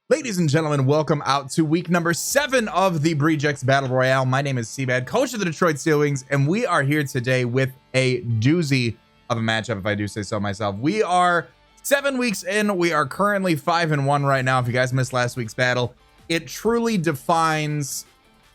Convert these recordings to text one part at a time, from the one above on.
Ladies and gentlemen, welcome out to week number 7 of the BBR Battle Royale. My name is CBAD, coach of the Detroit Steel Wings, and we are here today with a doozy of a matchup, if I do say so myself. We are 7 weeks in. We are currently 5-1 right now. If you guys missed last week's battle, it truly defines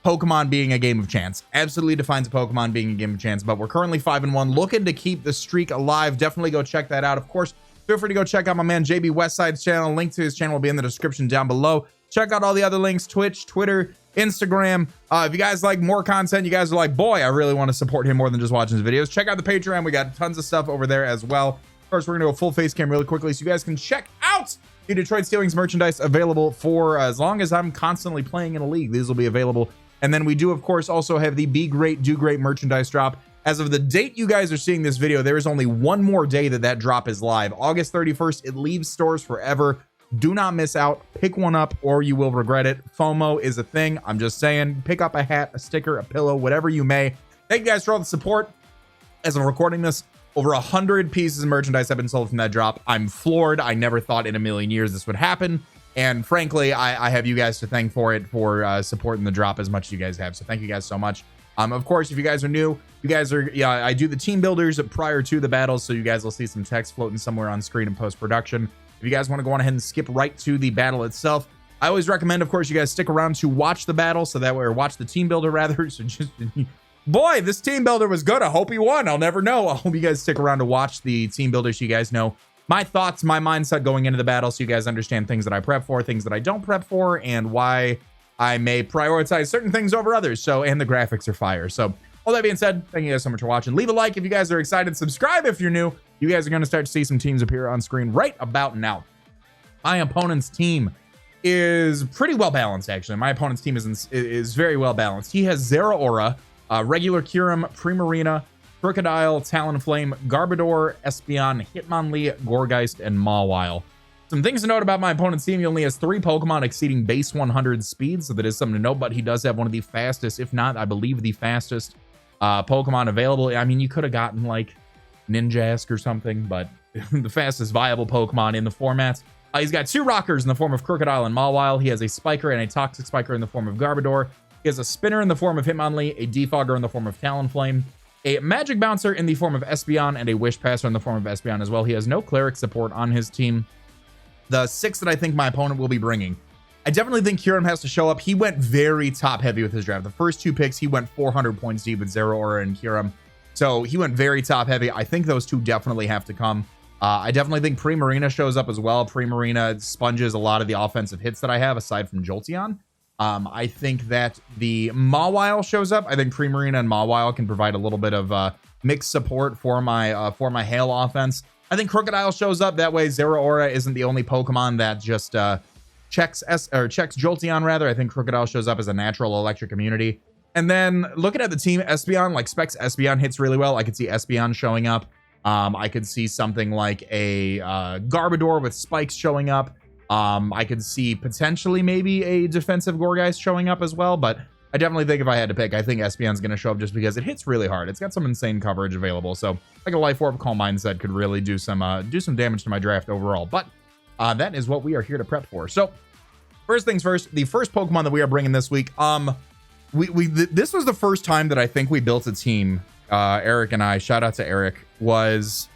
Pokemon being a game of chance. Absolutely defines Pokemon being a game of chance, but we're currently 5-1, looking to keep the streak alive. Definitely go check that out. Of course, feel free to go check out my man JB Westside's channel. Link to his channel will be in the description down below. Check out all the other links: Twitch, Twitter, Instagram. If you guys like more content, you guys are like, boy, I really want to support him more than just watching his videos, check out the Patreon. We got tons of stuff over there as well. First, we're gonna go full face cam really quickly so you guys can check out the Detroit Steel Wings merchandise available for as long as I'm constantly playing in a league. These will be available. And then we do, of course, also have the Be Great, Do Great merchandise drop. As of the date you guys are seeing this video, there is only one more day that drop is live. August 31st, it leaves stores forever. Do not miss out. Pick one up or you will regret it. FOMO is a thing. I'm just saying, pick up a hat, a sticker, a pillow, whatever you may. Thank you guys for all the support. As I'm recording this, over 100 pieces of merchandise have been sold from that drop. I'm floored. I never thought in a million years this would happen. And frankly, I have you guys to thank for it, for supporting the drop as much as you guys have. So thank you guys so much. Of course, if you guys are new, you guys are, I do the team builders prior to the battles, so you guys will see some text floating somewhere on screen in post-production. If you guys want to go on ahead and skip right to the battle itself, I always recommend, of course, you guys stick around to watch the battle, so that way, or watch the team builder rather. So just, boy, this team builder was good. I hope he won. I'll never know. I hope you guys stick around to watch the team builder so you guys know my thoughts, my mindset going into the battle, so you guys understand things that I prep for, things that I don't prep for, and why I may prioritize certain things over others. So, and the graphics are fire. So all that being said, thank you guys so much for watching. Leave a like if you guys are excited. Subscribe if you're new. You guys are going to start to see some teams appear on screen right about now. My opponent's team is pretty well balanced, actually. My opponent's team is very well balanced. He has Zeraora, regular Kyurem, Primarina, Crocodile, Talonflame, Garbodor, Espeon, Hitmonlee, Gourgeist, and Mawile. Some things to note about my opponent's team: he only has 3 Pokemon exceeding base 100 speed, so that is something to note, but he does have one of the fastest, if not, I believe, the fastest Pokemon available. I mean, you could have gotten, like, Ninjask or something, but the fastest viable Pokemon in the format. He's got 2 Rockers in the form of Crocodile and Mawile. He has a Spiker and a Toxic Spiker in the form of Garbodor. He has a Spinner in the form of Hitmonlee, a Defogger in the form of Talonflame, a Magic Bouncer in the form of Espeon, and a Wish Passer in the form of Espeon as well. He has no Cleric support on his team. The 6 that I think my opponent will be bringing, I definitely think Kyurem has to show up. He went very top heavy with his draft. The first 2 picks, he went 400 points deep with Zeraora and Kyurem. So he went very top heavy. I think those 2 definitely have to come. I definitely think Primarina shows up as well. Primarina sponges a lot of the offensive hits that I have, aside from Jolteon. I think that the Mawile shows up. I think Primarina and Mawile can provide a little bit of mixed support for my Hail offense. I think Crocodile shows up. That way, Zeraora isn't the only Pokemon that just checks Jolteon, rather. I think Crocodile shows up as a natural electric immunity. And then looking at the team, Espeon, like Specs Espeon hits really well. I could see Espeon showing up. I could see something like a Garbodor with spikes showing up. I could see potentially maybe a defensive Gourgeist showing up as well, but I definitely think if I had to pick, I think Espeon's going to show up just because it hits really hard. It's got some insane coverage available, so like a Life Orb, Calm Mindset could really do some damage to my draft overall. But that is what we are here to prep for. So first things first, the first Pokemon that we are bringing this week, this was the first time that I think we built a team. Eric and I, shout out to Eric, was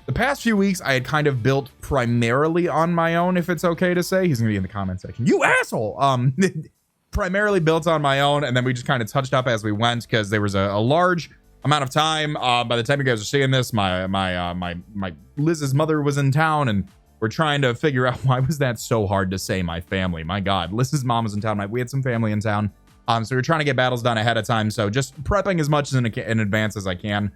the past few weeks I had kind of built primarily on my own, if it's okay to say. He's gonna be in the comment section. You asshole. Primarily built on my own, and then we just kind of touched up as we went because there was a large amount of time. By the time you guys are seeing this, my Liz's mother was in town, and we're trying to figure out why was that so hard to say. My family, my God, Liz's mom was in town. We had some family in town, so we're trying to get battles done ahead of time. So just prepping as much in advance as I can.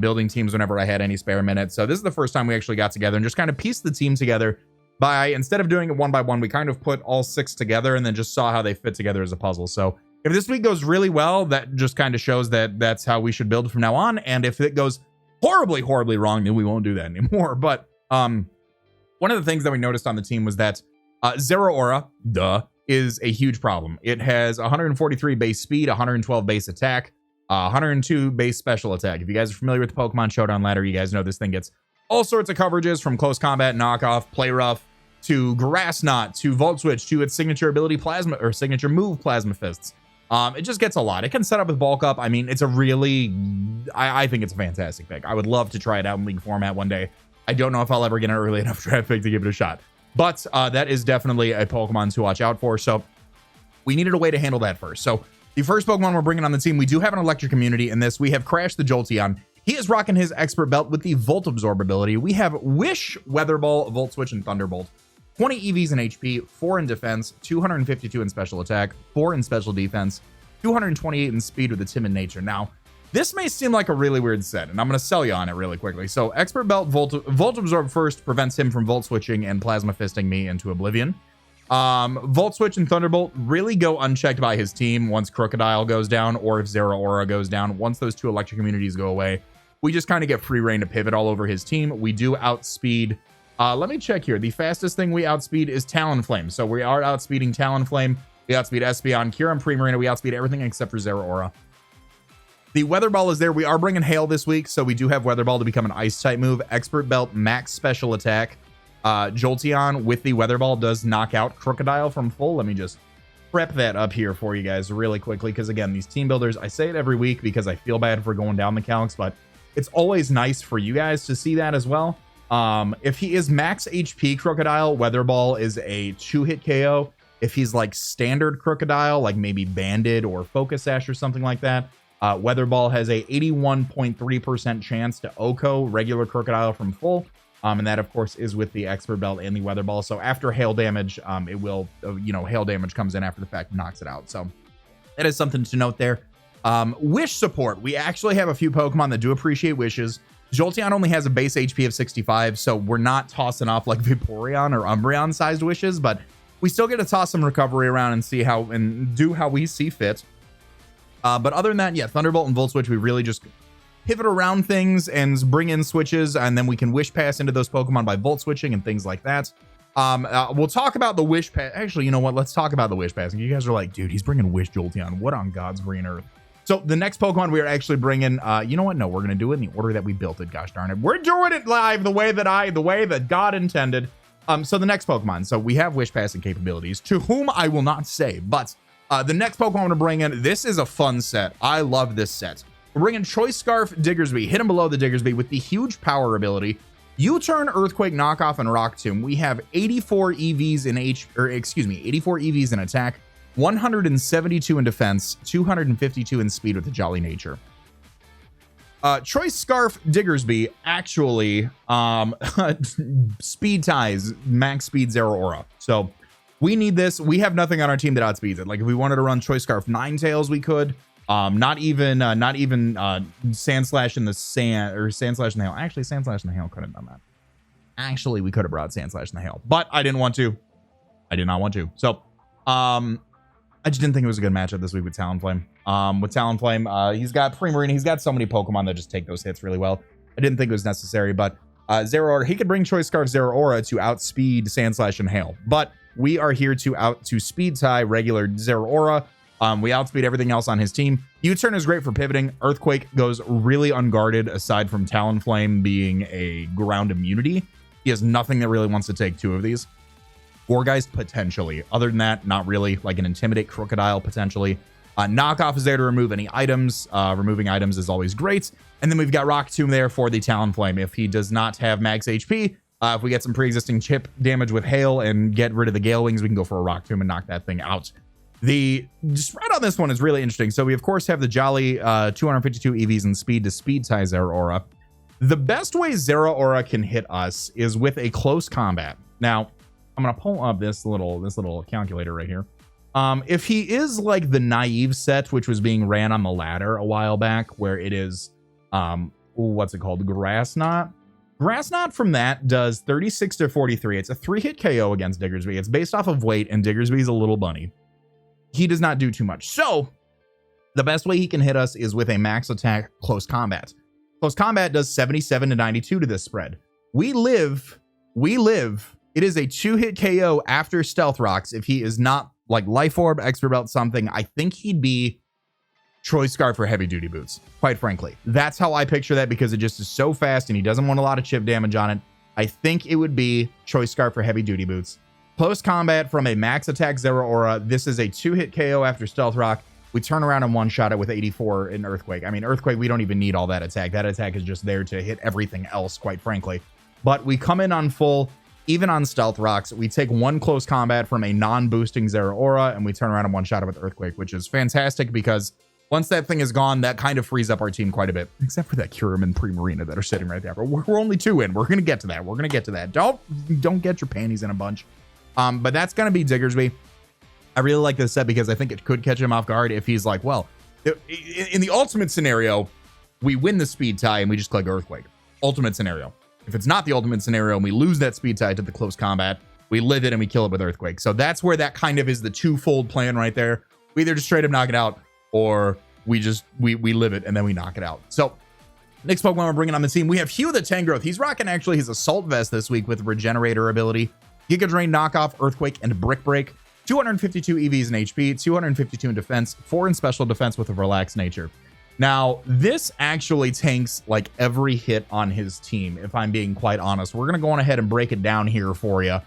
Building teams whenever I had any spare minutes. So this is the first time we actually got together and just kind of pieced the team together. Instead of doing it one by one, we kind of put all 6 together and then just saw how they fit together as a puzzle. So if this week goes really well, that just kind of shows that that's how we should build from now on. And if it goes horribly, horribly wrong, then we won't do that anymore. But one of the things that we noticed on the team was that Zeraora, is a huge problem. It has 143 base speed, 112 base attack, 102 base special attack. If you guys are familiar with the Pokemon Showdown ladder, you guys know this thing gets all sorts of coverages from close combat, knockoff, play rough, to Grass Knot to Volt Switch to its signature ability Plasma or signature move Plasma Fists. It just gets a lot. It can set up with bulk up. I mean, it's a really, I think it's a fantastic pick. I would love to try it out in league format one day. I don't know if I'll ever get an early enough draft pick to give it a shot, but that is definitely a Pokemon to watch out for. So we needed a way to handle that first. So the first Pokemon we're bringing on the team, we do have an electric immunity in this. We have Crash the Jolteon. He is rocking his expert belt with the Volt Absorb ability. We have Wish, Weather Ball, Volt Switch, and Thunderbolt. 20 EVs in HP, 4 in defense, 252 in special attack, 4 in special defense, 228 in speed with a timid nature. Now, this may seem like a really weird set, and I'm going to sell you on it really quickly. So, Expert Belt, Volt Absorb first prevents him from Volt Switching and Plasma Fisting me into oblivion. Volt Switch and Thunderbolt really go unchecked by his team once Crocodile goes down, or if Zeraora goes down. Once those 2 electric immunities go away, we just kind of get free reign to pivot all over his team. We do outspeed. Let me check here. The fastest thing we outspeed is Talonflame. So we are outspeeding Talonflame. We outspeed Espeon, Kyurem, Primarina. We outspeed everything except for Zeraora. The Weather Ball is there. We are bringing Hail this week, so we do have Weather Ball to become an Ice type move. Expert Belt, max special attack. Jolteon with the Weather Ball does knock out Crocodile from full. Let me just prep that up here for you guys really quickly, because again, these team builders, I say it every week because I feel bad for going down the calcs, but it's always nice for you guys to see that as well. If he is max HP Crocodile, Weather Ball is a 2-hit KO. If he's like standard Crocodile, like maybe Banded or Focus Sash or something like that, Weather Ball has a 81.3% chance to OHKO regular Crocodile from full. And that, of course, is with the Expert Belt and the Weather Ball. So after hail damage, it will, hail damage comes in after the fact and knocks it out. So that is something to note there. Wish support. We actually have a few Pokemon that do appreciate wishes. Jolteon only has a base HP of 65, so we're not tossing off like Vaporeon or Umbreon sized wishes, but we still get to toss some recovery around and see how and do how we see fit. But other than that, yeah, Thunderbolt and Volt Switch, we really just pivot around things and bring in switches, and then we can wish pass into those Pokemon by Volt Switching and things like that. We'll talk about the wish pass. Actually, you know what? Let's talk about the wish passing. You guys are like, dude, he's bringing Wish Jolteon. What on God's green earth? So the next Pokemon we are actually bringing, you know what? No, we're going to do it in the order that we built it. Gosh darn it. We're doing it live the way that God intended. So the next Pokemon. So we have wish passing capabilities, to whom I will not say, but the next Pokemon I'm going to bring in, this is a fun set. I love this set. We're bringing Choice Scarf Diggersby, hit him below the Diggersby with the huge power ability. U-turn, Earthquake, Knockoff, and Rock Tomb. We have 84 EVs in 84 EVs in attack, 172 in defense, 252 in speed with the Jolly Nature. Choice Scarf Diggersby actually speed ties max speed Zeraora. So we need this. We have nothing on our team that outspeeds it. Like if we wanted to run Choice Scarf Ninetales, we could. Not even Sandslash in the Sand or Sandslash in the Hail. Actually, Sandslash in the Hail could have done that. Actually, we could have brought Sandslash in the Hail, but I didn't want to. I did not want to. So, I just didn't think it was a good matchup this week with Talonflame. With Talonflame, he's got Primarina. He's got so many Pokemon that just take those hits really well. I didn't think it was necessary, but Zeraora, he could bring Choice Scarf Zeraora to outspeed Sandslash and Hail, but we are here to speed tie regular Zeraora. We outspeed everything else on his team. U-turn is great for pivoting. Earthquake goes really unguarded aside from Talonflame being a ground immunity. He has nothing that really wants to take 2 of these. Gourgeist potentially. Other than that, not really. Like an Intimidate Crocodile potentially. Knockoff is there to remove any items. Removing items is always great. And then we've got Rock Tomb there for the Talonflame. If he does not have max HP, if we get some pre-existing chip damage with Hail and get rid of the Gale Wings, we can go for a Rock Tomb and knock that thing out. The spread on this one is really interesting. So we, of course, have the Jolly 252 EVs and speed to speed tie Zeraora. The best way Zeraora can hit us is with a close combat. Now, I'm going to pull up this little calculator right here. If he is like the naive set, which was being ran on the ladder a while back, where it is, what's it called? Grass Knot. Grass Knot from that does 36 to 43. It's a 3-hit KO against Diggersby. It's based off of weight, and Diggersby's a little bunny. He does not do too much. So the best way he can hit us is with a max attack close combat. Close combat does 77 to 92 to this spread. We live. It is a 2-hit KO after Stealth Rocks. If he is not like Life Orb, Expert Belt, something, I think he'd be Choice Scarf for heavy duty boots, quite frankly. That's how I picture that, because it just is so fast and he doesn't want a lot of chip damage on it. I think it would be Choice Scarf for heavy duty boots. Close combat from a max attack Zero Aura. This is a 2-hit KO after Stealth Rock. We turn around and one-shot it with 84 in Earthquake. I mean, Earthquake, we don't even need all that attack. That attack is just there to hit everything else, quite frankly. But we come in on full, even on Stealth Rocks. We take 1 close combat from a non-boosting Zero Aura, and we turn around and one-shot it with Earthquake, which is fantastic because once that thing is gone, that kind of frees up our team quite a bit, except for that Curum and Primarina that are sitting right there. But we're only 2 in. We're going to get to that. We're going to get to that. Don't get your panties in a bunch. But that's going to be Diggersby. I really like this set because I think it could catch him off guard if he's like, well, in the ultimate scenario, we win the speed tie and we just click Earthquake. Ultimate scenario. If it's not the ultimate scenario and we lose that speed tie to the close combat, we live it and we kill it with Earthquake. So that's where that kind of is the twofold plan right there. We either just straight up knock it out or we live it and then we knock it out. So next Pokemon we're bringing on the team, we have Hugh the Tangrowth. He's rocking actually his Assault Vest this week with Regenerator ability, Giga Drain, Knockoff, Earthquake, and Brick Break. 252 EVs in HP, 252 in defense, 4 in special defense with a relaxed nature. Now, this actually tanks like every hit on his team, if I'm being quite honest. We're going to go on ahead and break it down here for you.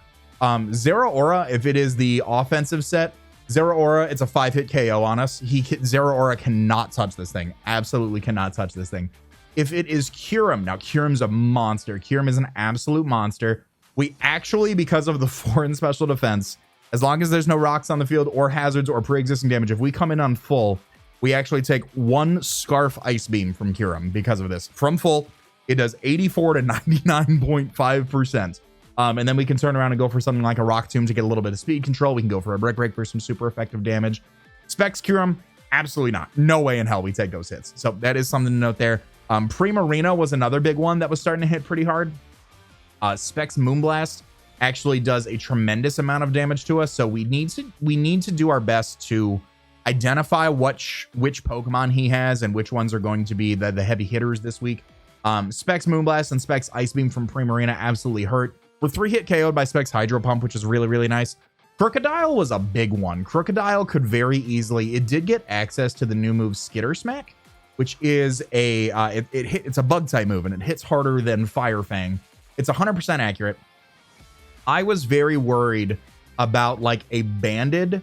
Zero Aura, if it is the offensive set, Zero Aura, it's a 5-hit KO on us. Zero Aura cannot touch this thing. Absolutely cannot touch this thing. If it is Curum, now Curum's a monster. Curum is an absolute monster. We actually, because of the 4 in special defense, as long as there's no rocks on the field or hazards or pre-existing damage, if we come in on full, we actually take 1 Scarf Ice Beam from Curum because of this. From full, it does 84 to 99.5%. And then we can turn around and go for something like a Rock Tomb to get a little bit of speed control. We can go for a Brick Break for some super effective damage. Specs Curum, absolutely not. No way in hell we take those hits. So that is something to note there. Primarina was another big one that was starting to hit pretty hard. Specs Moonblast actually does a tremendous amount of damage to us, so we need to do our best to identify which Pokemon he has and which ones are going to be the heavy hitters this week. Specs Moonblast and Specs Ice Beam from Primarina absolutely hurt. We're 3-hit KO'd by Specs Hydro Pump, which is really, really nice. Crocodile was a big one. Crocodile could very easily, it did get access to the new move Skitter Smack, which is it's a bug type move and it hits harder than Fire Fang. It's 100% accurate. I was very worried about like a banded.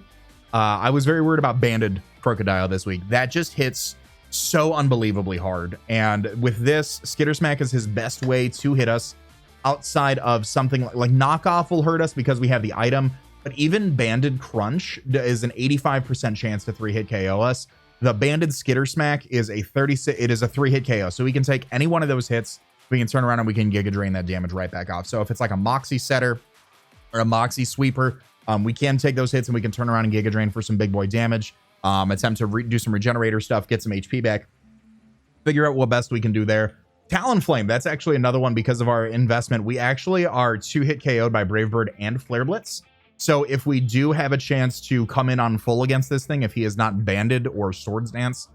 I was very worried about banded Crocodile this week. That just hits so unbelievably hard. And with this, Skitter Smack is his best way to hit us outside of something like Knockoff will hurt us because we have the item. But even banded Crunch is an 85% chance to 3-hit KO us. The banded Skitter Smack is a 3-hit KO. So we can take any one of those hits. We can turn around and we can Giga Drain that damage right back off. So if it's like a Moxie Setter or a Moxie Sweeper, we can take those hits and we can turn around and Giga Drain for some big boy damage. Attempt to do some Regenerator stuff, get some HP back, figure out what best we can do there. Talonflame, that's actually another one because of our investment. We actually are 2-hit KO'd by Brave Bird and Flare Blitz. So if we do have a chance to come in on full against this thing, if he is not banded or Swords Dance,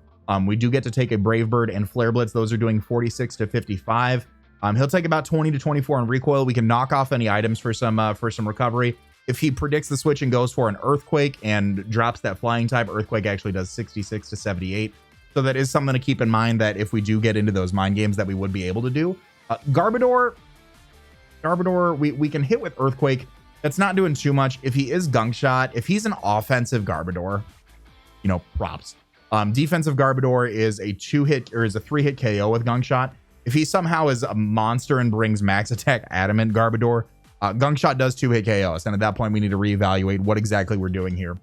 we do get to take a Brave Bird and Flare Blitz. Those are doing 46 to 55. He'll take about 20 to 24 on recoil. We can knock off any items for some recovery. If he predicts the switch and goes for an Earthquake and drops that flying type, Earthquake actually does 66 to 78. So that is something to keep in mind, that if we do get into those mind games that we would be able to do. Garbodor, we can hit with Earthquake. That's not doing too much. If he is Gunk Shot, if he's an offensive Garbodor, props. Defensive Garbodor is a 2-hit or is a 3-hit KO with Gunk Shot. If he somehow is a monster and brings max attack Adamant Garbodor, Gunk Shot does 2-hit KOs, and at that point we need to reevaluate what exactly we're doing here.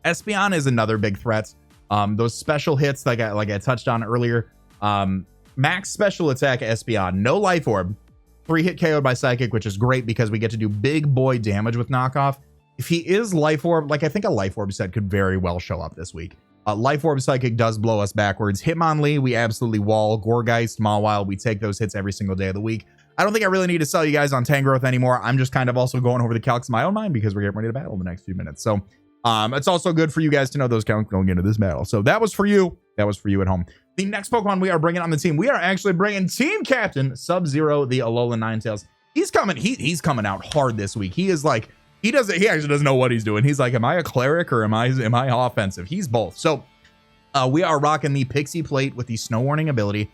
Espeon is another big threat. Those special hits like I touched on earlier. Max special attack Espeon, no Life Orb, 3-hit KO'd by Psychic, which is great because we get to do big boy damage with Knockoff. If he is Life Orb, like I think a Life Orb set could very well show up this week. Life Orb Psychic does blow us backwards. Hitmonlee, we absolutely wall. Gourgeist, Mawile, we take those hits every single day of the week. I don't think I really need to sell you guys on Tangrowth anymore. I'm just kind of also going over the calcs in my own mind because we're getting ready to battle in the next few minutes. So it's also good for you guys to know those calcs going into this battle. So that was for you. That was for you at home. The next Pokemon we are bringing on the team, we are actually bringing Team Captain Sub-Zero, the Alolan Ninetales. He's coming. He's coming out hard this week. He is like, he actually doesn't know what he's doing. He's like, am I a cleric or am I offensive? He's both. So we are rocking the Pixie Plate with the Snow Warning ability.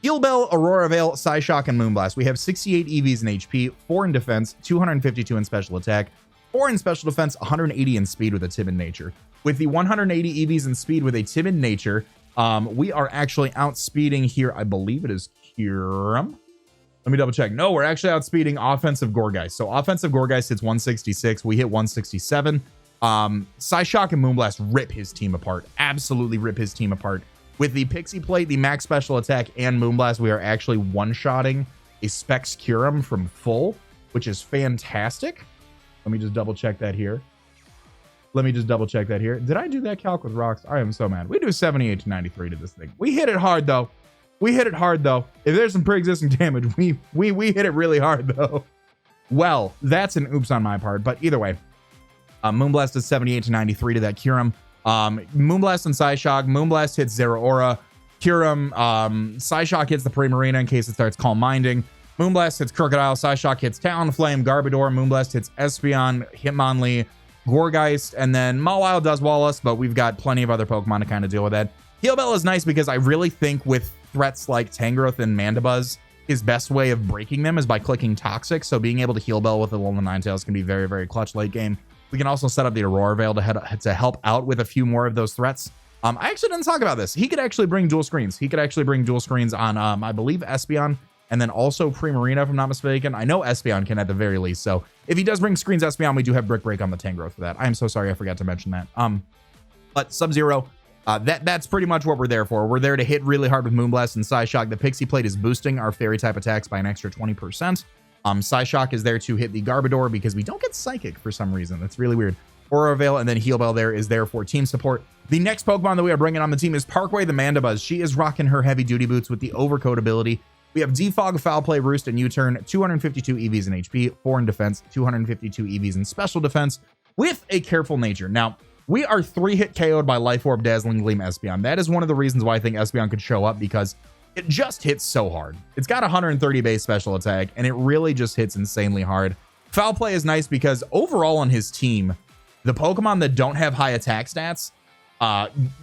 Heal Bell, Aurora Veil, Psyshock, and Moonblast. We have 68 EVs in HP, 4 in defense, 252 in special attack, 4 in special defense, 180 in speed with a timid nature. With the 180 EVs in speed with a timid nature, we are actually outspeeding here. I believe it is Kyurem. Let me double check. No, we're actually outspeeding offensive Gourgeist. So offensive Gourgeist hits 166. We hit 167. Psyshock and Moonblast rip his team apart. Absolutely rip his team apart. With the Pixie Plate, the max special attack, and Moonblast, we are actually one-shotting a Specs Kyurem from full, which is fantastic. Let me just double check that here. Did I do that calc with rocks? I am so mad. We do 78 to 93 to this thing. We hit it hard, though. If there's some pre-existing damage, we hit it really hard, though. Well, that's an oops on my part, but either way, Moonblast is 78 to 93 to that Kyurem. Moonblast and Psyshock. Moonblast hits Zeraora. Kyurem, Psyshock hits the Primarina in case it starts Calm Minding. Moonblast hits Crocodile. Psyshock hits Talonflame. Garbodor. Moonblast hits Espeon, Hitmonlee, Gourgeist, and then Mawile does Wallace, but we've got plenty of other Pokemon to kind of deal with that. Heal Bell is nice because I really think with threats like Tangrowth and Mandibuzz, his best way of breaking them is by clicking Toxic, so being able to Heal Bell with the Alolan Ninetales can be very, very clutch late game. We can also set up the Aurora Veil to help out with a few more of those threats. I actually didn't talk about this. He could actually bring dual screens. On, I believe, Espeon, and then also Primarina, if I'm not mistaken. I know Espeon can at the very least, so if he does bring screens Espeon, we do have Brick Break on the Tangrowth for that. I am so sorry I forgot to mention that. But Sub-Zero, that's pretty much what we're there for. We're there to hit really hard with Moonblast and Psyshock. The Pixie Plate is boosting our Fairy type attacks by an extra 20%. Psyshock is there to hit the Garbodor because we don't get Psychic for some reason. That's really weird. Aurora Veil and then Heal Bell is there for team support. The next Pokemon that we are bringing on the team is Parkway the Mandibuzz. She is rocking her heavy duty boots with the Overcoat ability. We have Defog, Foul Play, Roost, and U-Turn, 252 EVs in HP, 4 in defense, 252 EVs in special defense, with a Careful Nature. Now, we are 3-hit KO'd by Life Orb, Dazzling Gleam, Espeon. That is one of the reasons why I think Espeon could show up, because it just hits so hard. It's got 130 base special attack, and it really just hits insanely hard. Foul Play is nice because overall on his team, the Pokemon that don't have high attack stats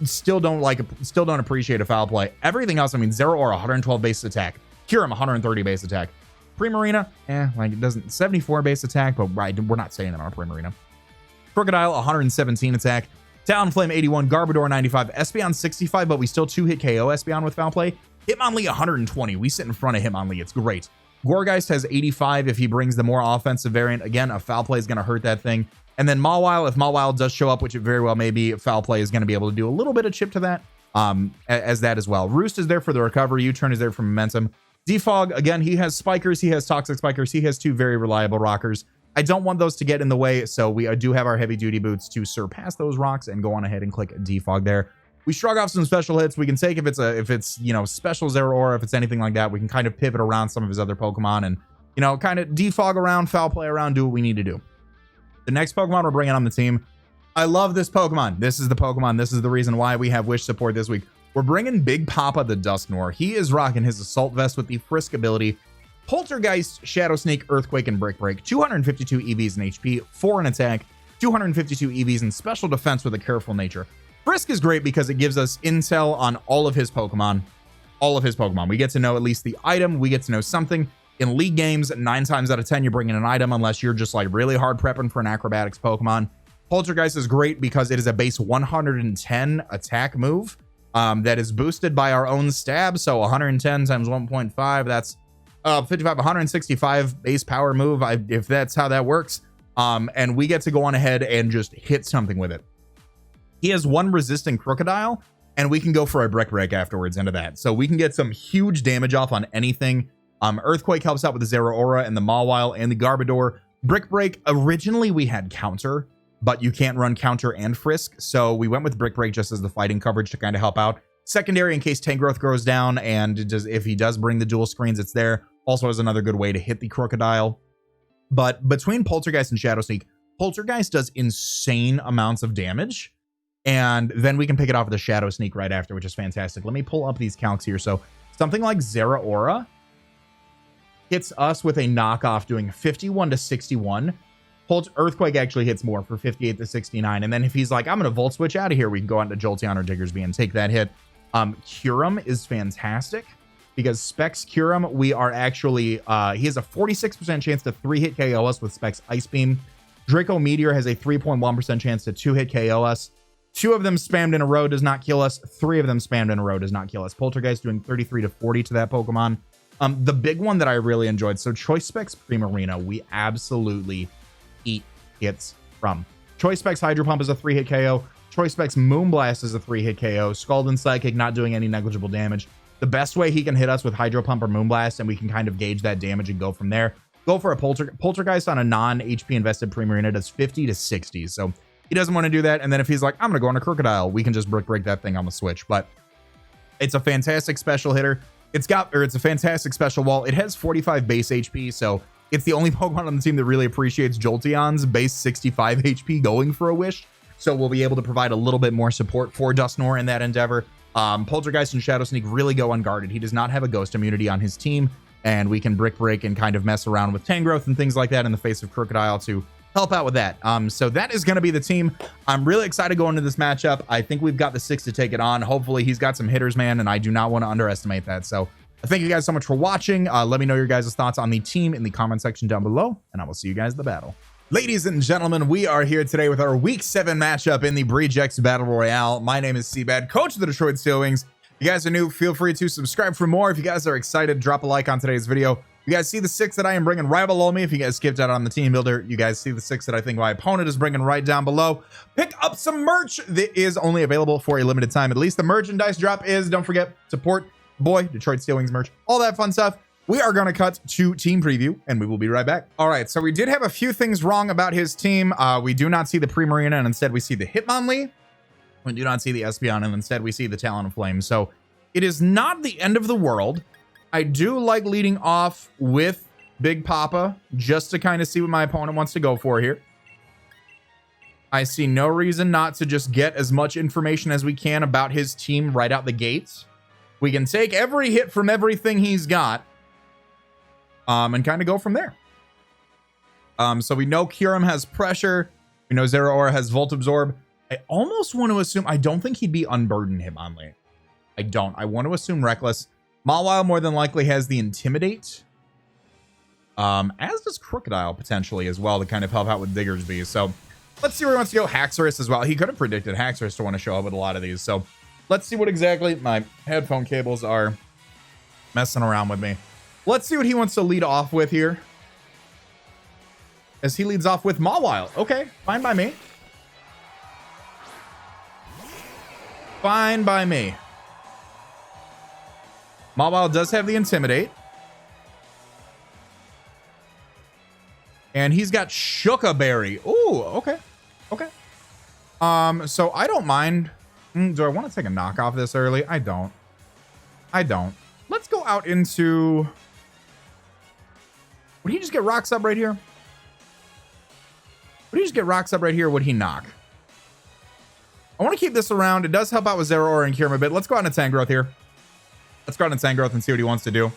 still don't appreciate a Foul Play. Everything else, I mean, Zeraora, 112 base attack. Kyurem, 130 base attack. Primarina, it doesn't, 74 base attack, but we're not saying that on a Primarina. Crocodile, 117 attack. Talonflame, 81. Garbodor, 95. Espeon, 65, but we still 2-hit KO Espeon with Foul Play. Hitmonlee, 120. We sit in front of Hitmonlee. It's great. Gourgeist has 85 if he brings the more offensive variant. Again, a Foul Play is going to hurt that thing. And then Mawile, if Mawile does show up, which it very well may be, Foul Play is going to be able to do a little bit of chip to that as that as well. Roost is there for the recovery. U-Turn is there for momentum. Defog, again, he has Spikers. He has Toxic Spikers. He has 2 very reliable Rockers. I don't want those to get in the way, so we do have our heavy duty boots to surpass those rocks and go on ahead and click Defog there. We shrug off some special hits. We can take if it's you know, special Zeraora, if it's anything like that, we can kind of pivot around some of his other Pokemon and, you know, kind of defog around, Foul Play around, do what we need to do. The next Pokemon we're bringing on the team, I love this Pokemon. This is the Pokemon. This is the reason why we have Wish support this week. We're bringing Big Papa the Dusknoir. He is rocking his Assault Vest with the Frisk ability. Poltergeist, Shadow Sneak, Earthquake, and Brick Break. 252 EVs in HP, 4 in attack, 252 EVs in special defense with a Careful Nature. Frisk is great because it gives us intel on all of his Pokemon. We get to know at least the item. We get to know something. In league games, 9 times out of 10, you're bringing an item unless you're just like really hard prepping for an Acrobatics Pokemon. Poltergeist is great because it is a base 110 attack move that is boosted by our own stab. So 110 times 1.5, that's 55, 165 base power move, if that's how that works. And we get to go on ahead and just hit something with it. He has 1 resisting Crocodile, and we can go for a Brick Break afterwards into that. So we can get some huge damage off on anything. Earthquake helps out with the Zeraora and the Mawile and the Garbodor. Brick Break, originally we had Counter, but you can't run Counter and Frisk, so we went with Brick Break just as the fighting coverage to kind of help out. Secondary in case Tangrowth goes down, and if he does bring the dual screens, it's there. Also is another good way to hit the Crocodile. But between Poltergeist and Shadow Sneak, Poltergeist does insane amounts of damage, and then we can pick it off with a Shadow Sneak right after, which is fantastic. Let me pull up these calcs here. So something like Zeraora hits us with a knockoff doing 51 to 61. Earthquake actually hits more for 58 to 69. And then if he's like, I'm going to Volt Switch out of here, we can go on to Jolteon or Diggersby and take that hit. Kyurem is fantastic. because Specs cure him, we are actually, he has a 46% chance to 3-hit KO us with Specs Ice Beam. Draco Meteor has a 3.1% chance to 2-hit KO us. 2 of them spammed in a row does not kill us. 3 of them spammed in a row does not kill us. Poltergeist doing 33 to 40 to that Pokemon. The big one that I really enjoyed, so Choice Specs Primarina, we absolutely eat hits from. Choice Specs Hydro Pump is a 3-hit KO. Choice Specs Moonblast is a 3-hit KO. Scald and Psychic not doing any negligible damage. The best way he can hit us with Hydro Pump or Moonblast, and we can kind of gauge that damage and go from there. Go for a Poltergeist on a non-HP invested Primarina does 50 to 60. So he doesn't want to do that. And then if he's like, I'm going to go on a Crocodile, we can just break that thing on the switch. But it's a fantastic special hitter. It's a fantastic special wall. It has 45 base HP. So it's the only Pokemon on the team that really appreciates Jolteon's base 65 HP going for a wish. So we'll be able to provide a little bit more support for Dusknoir in that endeavor. Poltergeist and Shadow Sneak really go unguarded. He does not have a ghost immunity on his team. And we can break and kind of mess around with Tangrowth and things like that in the face of Crocodile to help out with that. So that is going to be the team. I'm really excited going into this matchup. I think we've got the 6 to take it on. Hopefully he's got some hitters, man, and I do not want to underestimate that. So thank you guys so much for watching. Let me know your guys' thoughts on the team in the comment section down below, and I will see you guys in the battle. Ladies and gentlemen, we are here today with our Week 7 matchup in the BBR Battle Royale. My name is CBAD, coach of the Detroit Steel Wings. If you guys are new, feel free to subscribe for more. If you guys are excited, drop a like on today's video. You guys see the 6 that I am bringing right below me. If you guys skipped out on the team builder, you guys see the 6 that I think my opponent is bringing right down below. Pick up some merch that is only available for a limited time. At least the merchandise drop is, don't forget, support boy, Detroit Steel Wings merch, all that fun stuff. We are going to cut to team preview, and we will be right back. All right, so we did have a few things wrong about his team. We do not see the Primarina, and instead we see the Hitmonlee. We do not see the Espeon, and instead we see the Talonflame. So it is not the end of the world. I do like leading off with Big Papa just to kind of see what my opponent wants to go for here. I see no reason not to just get as much information as we can about his team right out the gates. We can take every hit from everything he's got and kind of go from there. So we know Kyurem has pressure. We know Zeraora has Volt Absorb. I almost want to assume, I don't think he'd be Unburden Hitmonlee. I don't. I want to assume Reckless. Mawile more than likely has the Intimidate. As does Crocodile potentially as well to kind of help out with Diggersby. So let's see where he wants to go. Haxorus as well. He could have predicted Haxorus to want to show up with a lot of these. So let's see what exactly my headphone cables are messing around with me. Let's see what he wants to lead off with here. As he leads off with Mawile. Okay, fine by me. Fine by me. Mawile does have the Intimidate. And he's got Shuka Berry. Ooh, okay. Okay. So I don't mind. Do I want to take a knockoff this early? I don't. I don't. Let's go out into... Would he just get Rocks Up right here? Would he just get Rocks Up right here? Or would he knock? I want to keep this around. It does help out with Zeraora and Kyurem a bit. Let's go out into Tangrowth here. Let's go out into Tangrowth and see what he wants to do.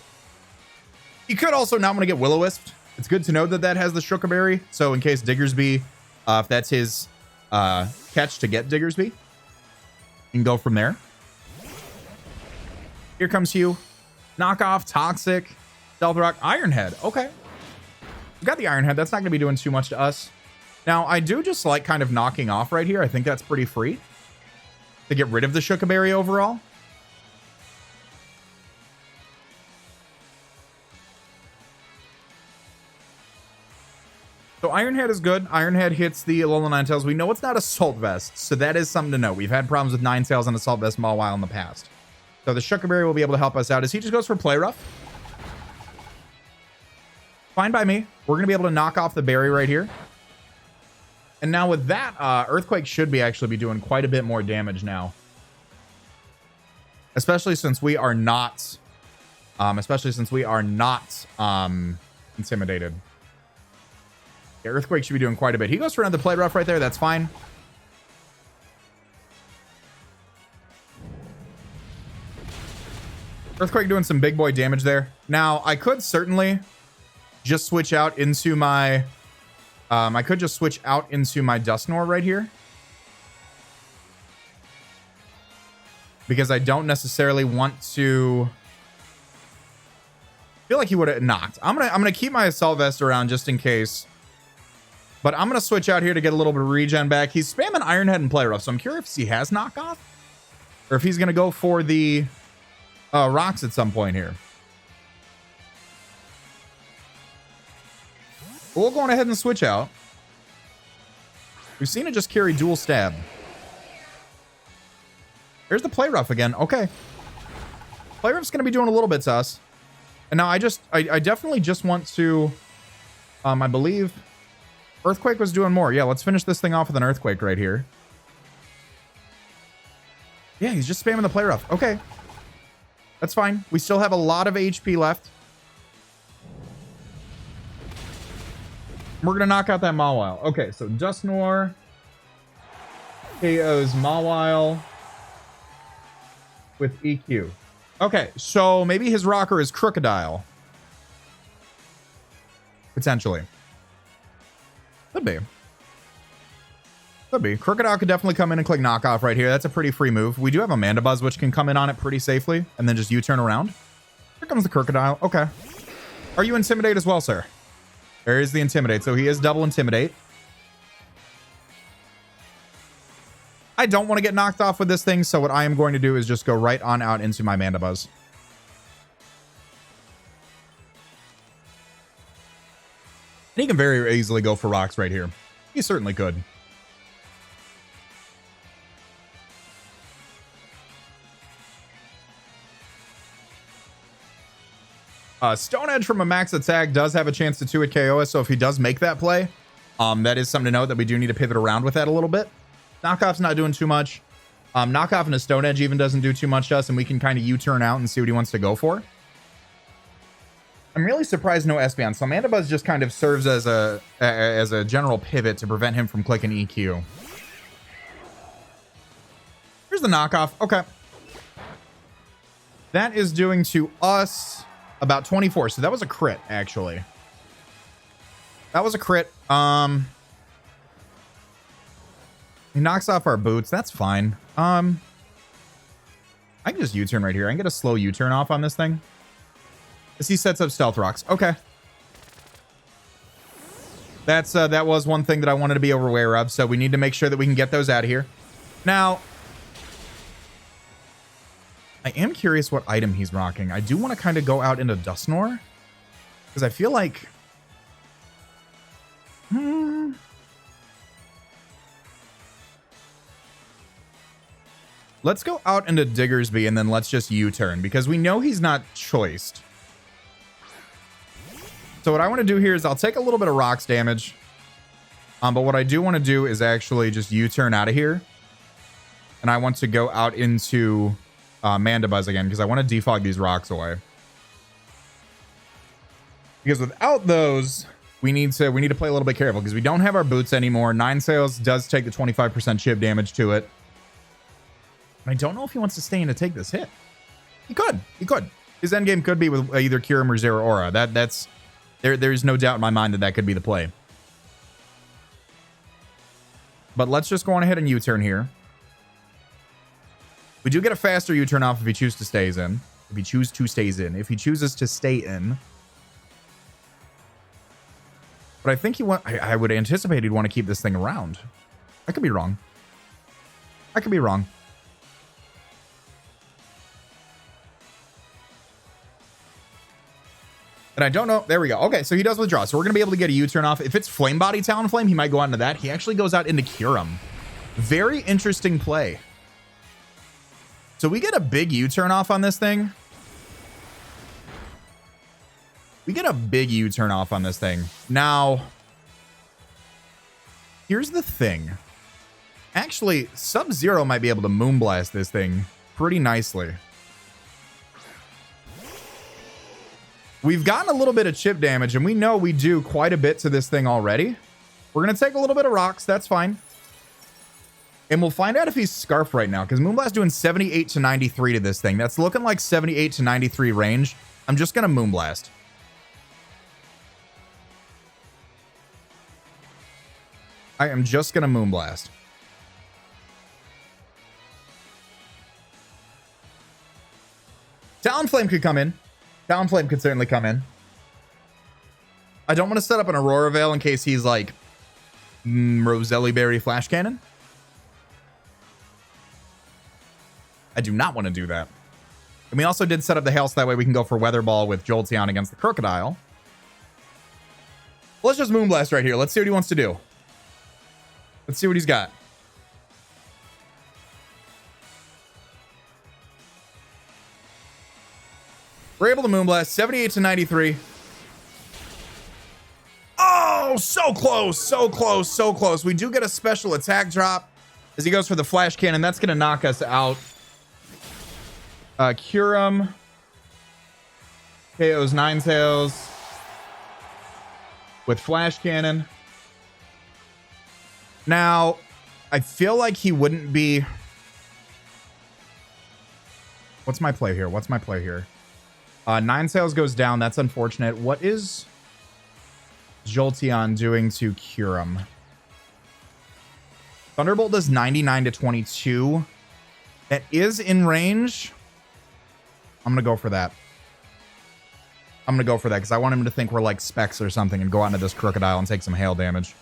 He could also not want to get Will-O-Wisp. It's good to know that that has the Shuka Berry. So in case Diggersby, if that's his catch to get Diggersby, you can go from there. Here comes Hugh. Knockoff, Toxic, Stealth Rock, Iron Head. Okay. We've got the Iron Head. That's not going to be doing too much to us. Now, I do just like kind of knocking off right here. I think that's pretty free to get rid of the Shuka Berry overall. So Iron Head is good. Iron Head hits the Alolan Ninetales. We know it's not Assault Vest, so that is something to know. We've had problems with Ninetales and Assault Vest Mawile in the past. So the Shuka Berry will be able to help us out as he just goes for Play Rough. Fine by me. We're going to be able to knock off the berry right here. And now with that, Earthquake should be actually be doing quite a bit more damage now. Especially since we are not... intimidated. Yeah, Earthquake should be doing quite a bit. He goes for another Play Rough right there. That's fine. Earthquake doing some big boy damage there. Now, I could certainly just switch out into my... Dusknoir right here. Because I don't necessarily want to feel like he would have knocked. I'm gonna keep my assault vest around just in case. But I'm gonna switch out here to get a little bit of regen back. He's spamming Iron Head and Play Rough, so I'm curious if he has knockoff or if he's gonna go for the rocks at some point here. We'll go on ahead and switch out. We've seen it just carry dual stab. There's the Play Rough again. Okay. Play Rough's going to be doing a little bit to us. And now I definitely just want to, I believe Earthquake was doing more. Yeah, let's finish this thing off with an Earthquake right here. Yeah, he's just spamming the Play Rough. Okay. That's fine. We still have a lot of HP left. We're going to knock out that Mawile. Okay, so Dust Noir KOs Mawile with EQ. Okay, so maybe his rocker is Crocodile. Potentially. Could be. Could be. Crocodile could definitely come in and click knockoff right here. That's a pretty free move. We do have a Mandibuzz, which can come in on it pretty safely and then just U-turn around. Here comes the Crocodile. Okay. Are you Intimidate as well, sir? There is the Intimidate. So he is double Intimidate. I don't want to get knocked off with this thing, so what I am going to do is just go right on out into my Mandibuzz. And he can very easily go for rocks right here. He certainly could. Stone Edge from a max attack does have a chance to 2-hit KO us, so if he does make that play, that is something to note that we do need to pivot around with that a little bit. Knockoff's not doing too much. Knockoff and a Stone Edge even doesn't do too much to us, and we can kind of U-turn out and see what he wants to go for. I'm really surprised no Espeon. So Mandibuzz just kind of serves as a general pivot to prevent him from clicking EQ. Here's the knockoff. Okay. That is doing to us about 24. So that was a crit, actually. That was a crit. He knocks off our boots. That's fine. I can just U-turn right here. I can get a slow U-turn off on this thing. As he sets up Stealth Rocks. Okay. That's that was one thing that I wanted to be aware of. So we need to make sure that we can get those out of here. Now, I am curious what item he's rocking. I do want to kind of go out into Dusknoir, because I feel like... Let's go out into Diggersby and then let's just U-turn, because we know he's not choiced. So what I want to do here is I'll take a little bit of rocks damage. But what I do want to do is actually just U-turn out of here. And I want to go out into Mandibuzz again, because I want to defog these rocks away. Because without those, we need to play a little bit careful, because we don't have our boots anymore. 9 Sails does take the 25% chip damage to it. I don't know if he wants to stay in to take this hit. He could. He could. His endgame could be with either Kyurem or Zero Aura. There's no doubt in my mind that that could be the play. But let's just go on ahead and U-turn here. We do get a faster U-turn off if he chooses to stays in. If he chooses to stays in. If he chooses to stay in. But I think I would anticipate he'd want to keep this thing around. I could be wrong. I could be wrong. And I don't know. There we go. Okay, so he does withdraw. So we're going to be able to get a U-turn off. If it's Flame Body Talonflame, he might go out into that. He actually goes out into Kyurem. Very interesting play. So we get a big U-turn off on this thing. We get a big U-turn off on this thing. Now, here's the thing. Actually, Sub-Zero might be able to Moonblast this thing pretty nicely. We've gotten a little bit of chip damage, and we know we do quite a bit to this thing already. We're going to take a little bit of rocks. That's fine. And we'll find out if he's Scarf right now, because Moonblast doing 78 to 93 to this thing. That's looking like 78 to 93 range. I'm just going to Moonblast. I am just going to Moonblast. Talonflame could come in. Downflame could certainly come in. I don't want to set up an Aurora Veil in case he's like Roselli Berry Flash Cannon. I do not want to do that. And we also did set up the Hail so that way we can go for Weather Ball with Jolteon against the Crocodile. Well, let's just Moonblast right here. Let's see what he wants to do. Let's see what he's got. We're able to Moonblast 78 to 93. Oh, so close, so close, so close. We do get a special attack drop as he goes for the Flash Cannon. That's going to knock us out. Kyurem KOs Ninetales with Flash Cannon. Now, I feel like he wouldn't be... What's my play here? What's my play here? Ninetales goes down. That's unfortunate. What is Jolteon doing to Kyurem? Thunderbolt does 99 to 22. That is in range. I'm going to go for that. I'm going to go for that because I want him to think we're like Specs or something and go out into this Crocodile and take some hail damage.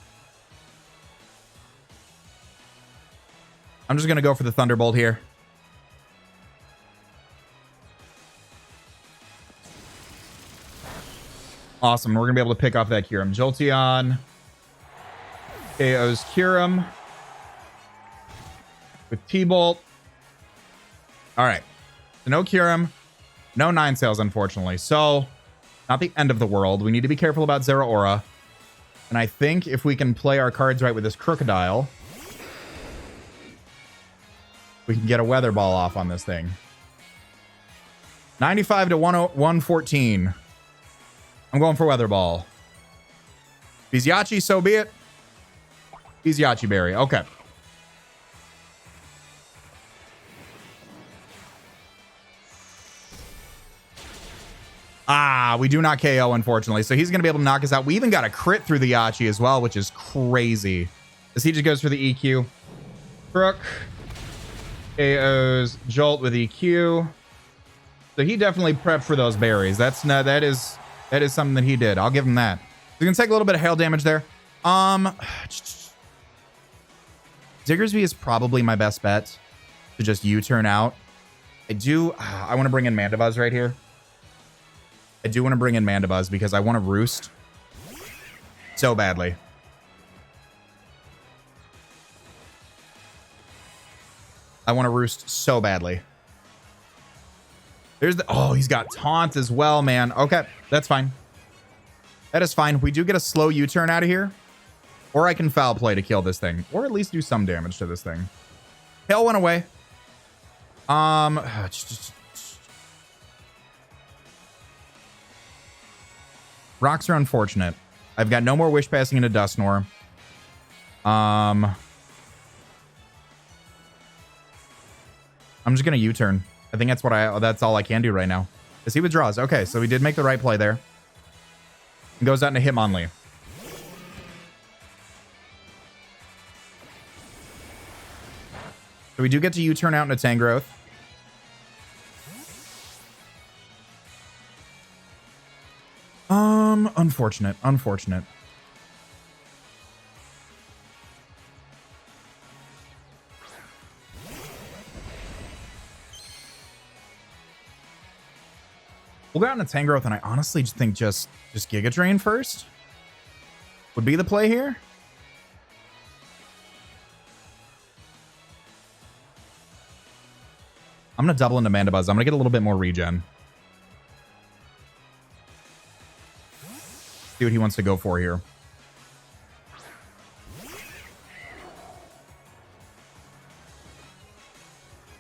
I'm just going to go for the Thunderbolt here. Awesome. We're going to be able to pick off that Kyurem. Jolteon KOs Kyurem with T-Bolt. All right. So no Kyurem. No Ninetales, unfortunately. So, not the end of the world. We need to be careful about Zeraora. And I think if we can play our cards right with this Crocodile, we can get a Weather Ball off on this thing. 95 to 114. I'm going for Weather Ball. Bizyachi, so be it. Bizyachi Berry. Okay. Ah, we do not KO, unfortunately. So he's going to be able to knock us out. We even got a crit through the Yachi as well, which is crazy. As he just goes for the EQ. Crook KOs Jolt with EQ. So he definitely prepped for those berries. That is something that he did. I'll give him that. He's going to take a little bit of hail damage there. Diggersby is probably my best bet to just U-turn out. I want to bring in Mandibuzz right here. I do want to bring in Mandibuzz because I want to Roost so badly. I want to Roost so badly. There's the... Oh, he's got Taunt as well, man. Okay, that's fine. That is fine. We do get a slow U-turn out of here. Or I can Foul Play to kill this thing. Or at least do some damage to this thing. Hail went away. Rocks are unfortunate. I've got no more Wish Passing into Dusknoir. I'm just gonna U-turn. I think that's all I can do right now. Because he withdraws. Okay, so we did make the right play there. And goes out into Hitmonlee. So we do get to U-turn out into Tangrowth. Unfortunate. Unfortunate. We'll go out into Tangrowth, and I honestly just think just Giga Drain first would be the play here. I'm going to double into Mandibuzz. I'm going to get a little bit more regen. See what he wants to go for here.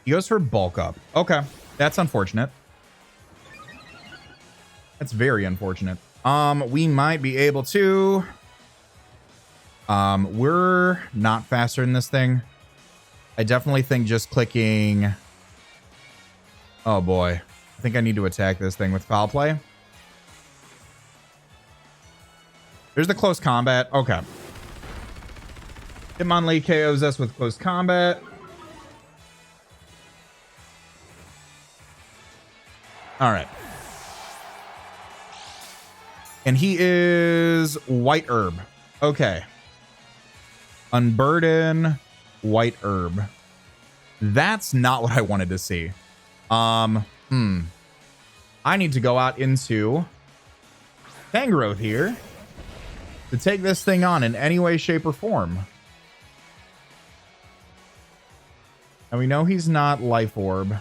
He goes for Bulk Up. Okay. That's unfortunate. That's very unfortunate. We might be able to... we're not faster than this thing. I definitely think just clicking... Oh boy. I think I need to attack this thing with Foul Play. There's the Close Combat. Okay. Hitmonlee KOs us with Close Combat. Alright. And he is white herb. Okay. Unburden, white herb. That's not what I wanted to see. I need to go out into Tangrowth here to take this thing on in any way, shape, or form. And we know he's not Life Orb.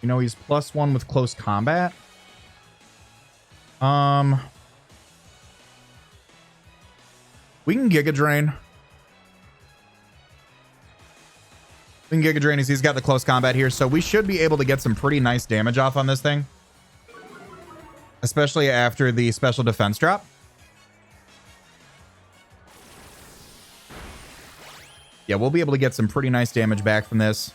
You know he's +1 with close combat. We can Giga Drain. We can Giga Drain as he's got the close combat here, so we should be able to get some pretty nice damage off on this thing. Especially after the special defense drop. Yeah, we'll be able to get some pretty nice damage back from this.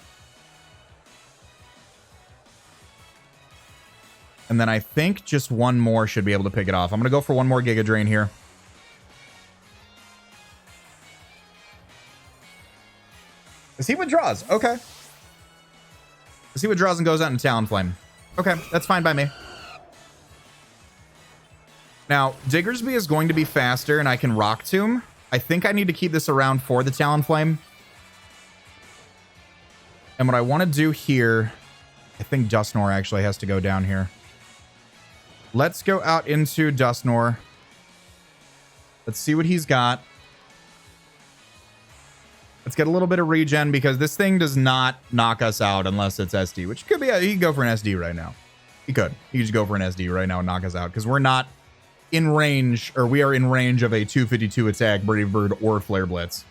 And then I think just one more should be able to pick it off. I'm going to go for one more Giga Drain here. As he withdraws. Okay. As he withdraws and goes out into Talonflame. Okay, that's fine by me. Now, Diggersby is going to be faster, and I can Rock Tomb. I think I need to keep this around for the Talonflame. And what I want to do here, I think Dusknoir actually has to go down here. Let's go out into Dusknoir. Let's see what he's got. Let's get a little bit of regen because this thing does not knock us out unless it's SD, which could be, he could go for an SD right now. He could. He could just go for an SD right now and knock us out because we're not in range, or we are in range of a 252 attack, Brave Bird, or Flare Blitz.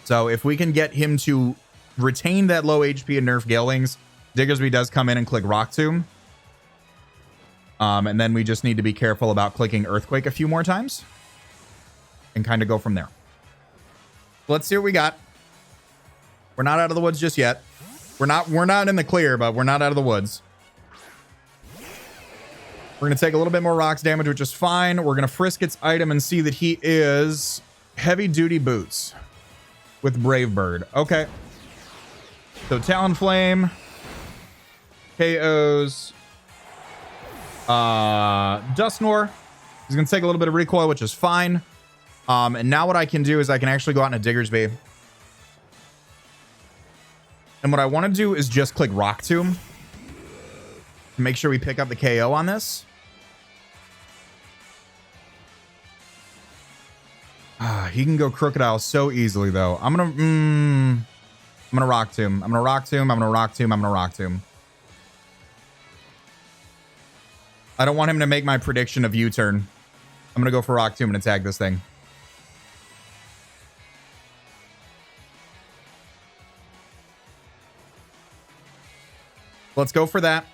So if we can get him to retain that low HP and nerf Gale Wings, Diggersby does come in and click Rock Tomb. And then we just need to be careful about clicking Earthquake a few more times and kind of go from there. Let's see what we got. We're not out of the woods just yet. We're not in the clear, but we're not out of the woods. We're going to take a little bit more rocks damage, which is fine. We're going to frisk its item and see that he is Heavy Duty Boots with Brave Bird. Okay. So Talonflame KOs Dusknoir. He's going to take a little bit of recoil, which is fine. And now what I can do is I can actually go out into Diggersby. And what I want to do is just click Rock Tomb to make sure we pick up the KO on this. He can go Crocodile so easily, though. I'm gonna Rock Tomb. I'm gonna Rock Tomb. I'm gonna Rock Tomb. I'm gonna Rock Tomb. I don't want him to make my prediction of U-turn. I'm gonna go for Rock Tomb and attack this thing. Let's go for that.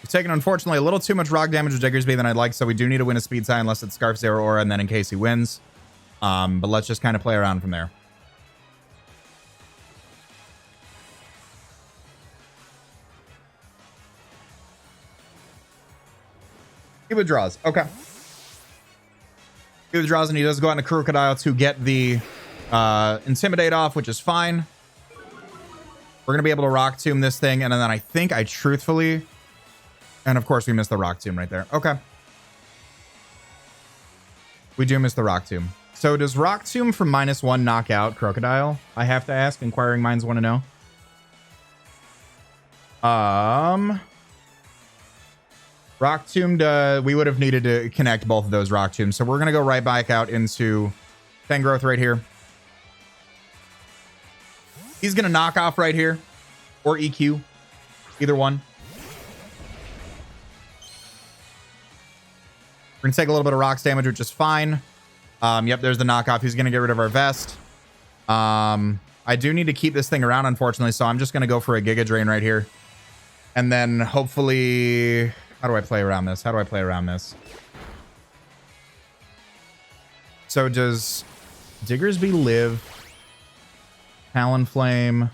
We've taken, unfortunately, a little too much rock damage with Diggersby than I'd like, so we do need to win a speed tie unless it's Scarf Zero Aura, and then in case he wins. But let's just kind of play around from there. He withdraws. Okay. He withdraws, and he does go out into Crocodile to get the Intimidate off, which is fine. We're going to be able to Rock Tomb this thing, and then I think I truthfully... And of course, we missed the Rock Tomb right there. Okay. We do miss the Rock Tomb. So does Rock Tomb from -1 knock out Crocodile? I have to ask. Inquiring minds want to know. Rock Tomb, we would have needed to connect both of those Rock Tombs. So we're going to go right back out into Tangrowth right here. He's going to knock off right here. Or EQ. Either one. We're going to take a little bit of rocks damage, which is fine. Yep, there's the knockoff. He's going to get rid of our vest. I do need to keep this thing around, unfortunately, so I'm just going to go for a Giga Drain right here. And then hopefully... How do I play around this? How do I play around this? So does Diggersby live? Talonflame.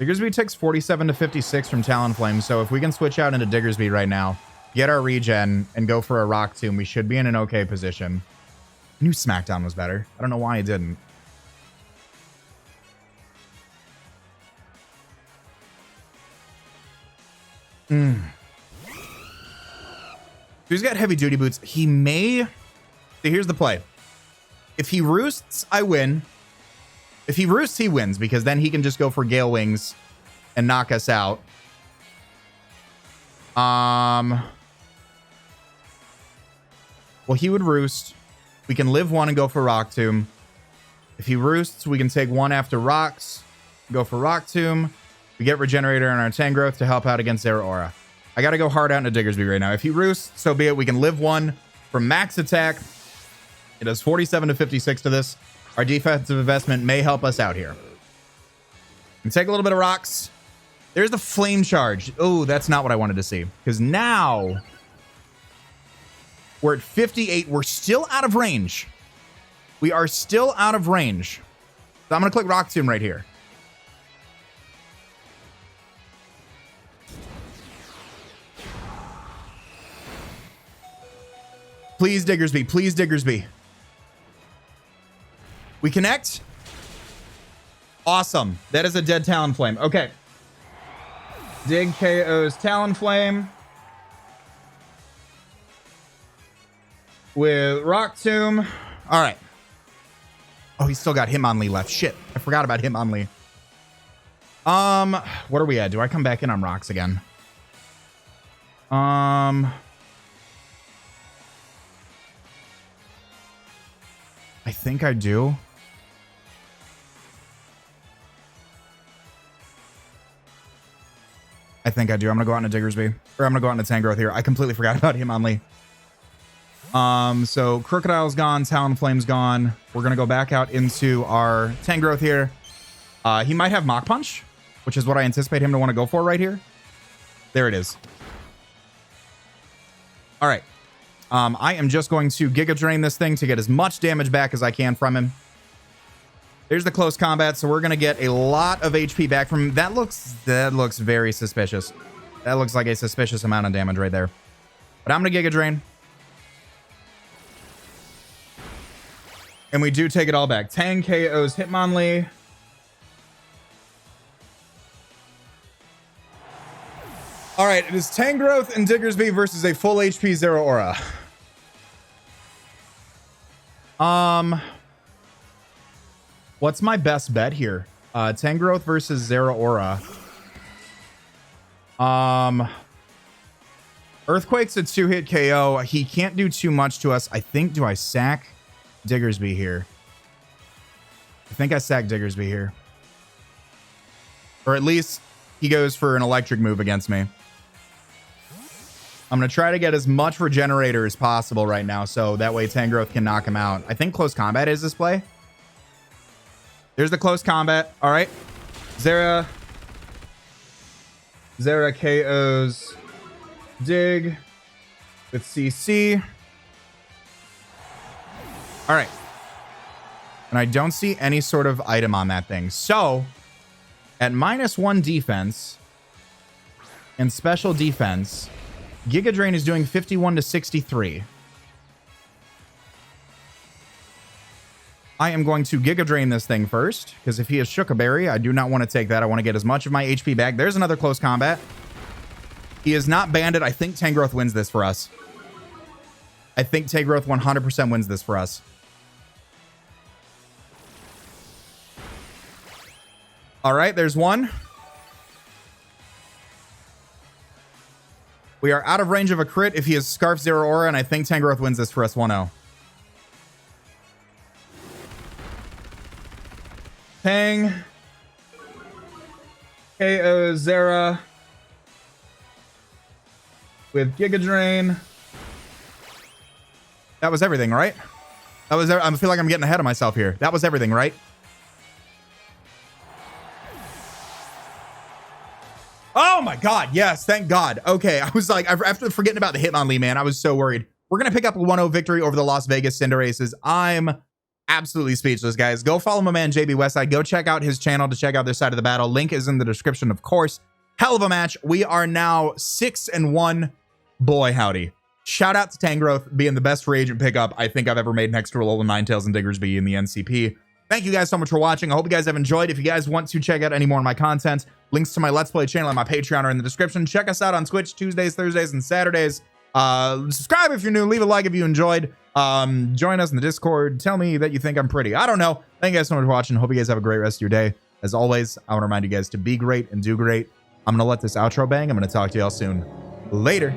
Diggersby takes 47 to 56 from Talonflame, so if we can switch out into Diggersby right now, get our regen, and go for a Rock Tomb, we should be in an okay position. I knew Smackdown was better. I don't know why it didn't. He's got heavy duty boots. He may. So here's the play. If he roosts, I win. If he roosts, he wins because then he can just go for Gale Wings and knock us out. Well, he would roost. We can live one and go for Rock Tomb. If he roosts, we can take one after rocks, go for Rock Tomb. We get Regenerator and our Tangrowth to help out against Zeraora. I got to go hard out into Diggersby right now. If he roosts, so be it. We can live one from max attack. It does 47 to 56 to this. Our defensive investment may help us out here. And take a little bit of rocks. There's the Flame Charge. Oh, that's not what I wanted to see. Because now we're at 58. We're still out of range. We are still out of range. So I'm going to click Rock Tomb right here. Please, Diggersby. Please, Diggersby. We connect. Awesome. That is a dead Talonflame. Okay. Dig KO's Talonflame. With Rock Tomb. All right. Oh, he's still got Hitmonlee left. Shit. I forgot about Hitmonlee. What are we at? Do I come back in on rocks again? I think I do. I think I do. I'm going to go out into Diggersby. Or I'm going to go out into Tangrowth here. I completely forgot about Hitmonlee. So Crocodile's gone. Talonflame's gone. We're going to go back out into our Tangrowth here. He might have Mach Punch, which is what I anticipate him to want to go for right here. There it is. All right. I am just going to Giga Drain this thing to get as much damage back as I can from him. There's the close combat, so we're going to get a lot of HP back from him. That looks very suspicious. That looks like a suspicious amount of damage right there. But I'm going to Giga Drain. And we do take it all back. Tang KO's Hitmonlee. All right, it is Tangrowth and Diggersby versus a full HP Zeraora. What's my best bet here? Tangrowth versus Zeraora. Earthquake's a 2-hit KO. He can't do too much to us. I think, do I sack Diggersby here? I think I sack Diggersby here. Or at least he goes for an electric move against me. I'm going to try to get as much Regenerator as possible right now, so that way Tangrowth can knock him out. I think close combat is this play. There's the close combat. All right. Zera KO's Dig with CC. All right. And I don't see any sort of item on that thing. So, at -1 defense and special defense, Giga Drain is doing 51 to 63. I am going to Giga Drain this thing first, because if he has Shook a Berry, I do not want to take that. I want to get as much of my HP back. There's another close combat. He is not banded. I think Tangrowth wins this for us. I think Tangrowth 100% wins this for us. All right, there's one. We are out of range of a crit if he has Scarf Zeraora, and I think Tangrowth wins this for us 1-0. Tang. KO Zera. With Giga Drain. That was everything, right? That was. I feel like I'm getting ahead of myself here. That was everything, right? Oh my God. Yes. Thank God. Okay. I was like, after forgetting about the Hitmonlee, man, I was so worried. We're going to pick up a 1-0 victory over the Las Vegas Cinderaces. I'm absolutely speechless, guys. Go follow my man, JB Westside. Go check out his channel to check out their side of the battle. Link is in the description, of course. Hell of a match. We are now 6-1. Boy, howdy. Shout out to Tangrowth being the best free agent pickup I think I've ever made next to Alolan Ninetales and Diggersby in the NCP. Thank you guys so much for watching. I hope you guys have enjoyed. If you guys want to check out any more of my content, links to my Let's Play channel and my Patreon are in the description. Check us out on Twitch Tuesdays, Thursdays, and Saturdays. Subscribe if you're new. Leave a like if you enjoyed. Join us in the Discord. Tell me that you think I'm pretty. I don't know. Thank you guys so much for watching. Hope you guys have a great rest of your day. As always, I want to remind you guys to be great and do great. I'm going to let this outro bang. I'm going to talk to y'all soon. Later.